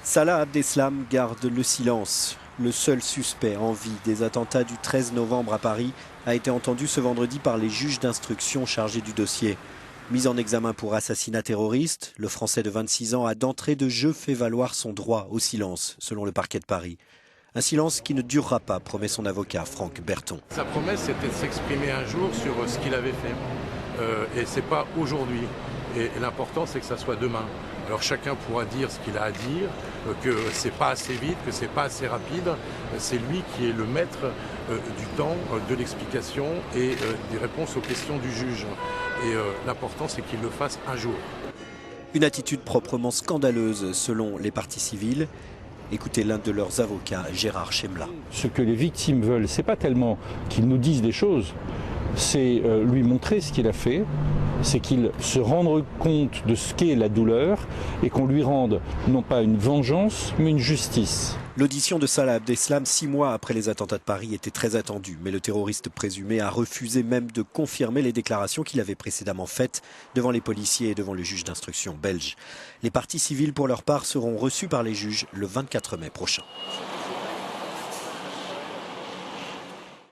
Salah Abdeslam garde le silence. Le seul suspect en vie des attentats du 13 novembre à Paris a été entendu ce vendredi par les juges d'instruction chargés du dossier. Mis en examen pour assassinat terroriste, le Français de 26 ans a d'entrée de jeu fait valoir son droit au silence, selon le parquet de Paris. Un silence qui ne durera pas, promet son avocat, Franck Berton. Sa promesse, c'était de s'exprimer un jour sur ce qu'il avait fait. Et c'est pas aujourd'hui. Et l'important, c'est que ça soit demain. Alors chacun pourra dire ce qu'il a à dire, que c'est pas assez vite, que c'est pas assez rapide. C'est lui qui est le maître du temps, de l'explication et des réponses aux questions du juge. Et l'important, c'est qu'il le fasse un jour. Une attitude proprement scandaleuse, selon les parties civiles. Écoutez l'un de leurs avocats, Gérard Chemla. Ce que les victimes veulent, c'est pas tellement qu'ils nous disent des choses, c'est lui montrer ce qu'il a fait, c'est qu'il se rende compte de ce qu'est la douleur et qu'on lui rende non pas une vengeance, mais une justice. L'audition de Salah Abdeslam, 6 mois après les attentats de Paris, était très attendue. Mais le terroriste présumé a refusé même de confirmer les déclarations qu'il avait précédemment faites devant les policiers et devant le juge d'instruction belge. Les parties civiles, pour leur part, seront reçues par les juges le 24 mai prochain.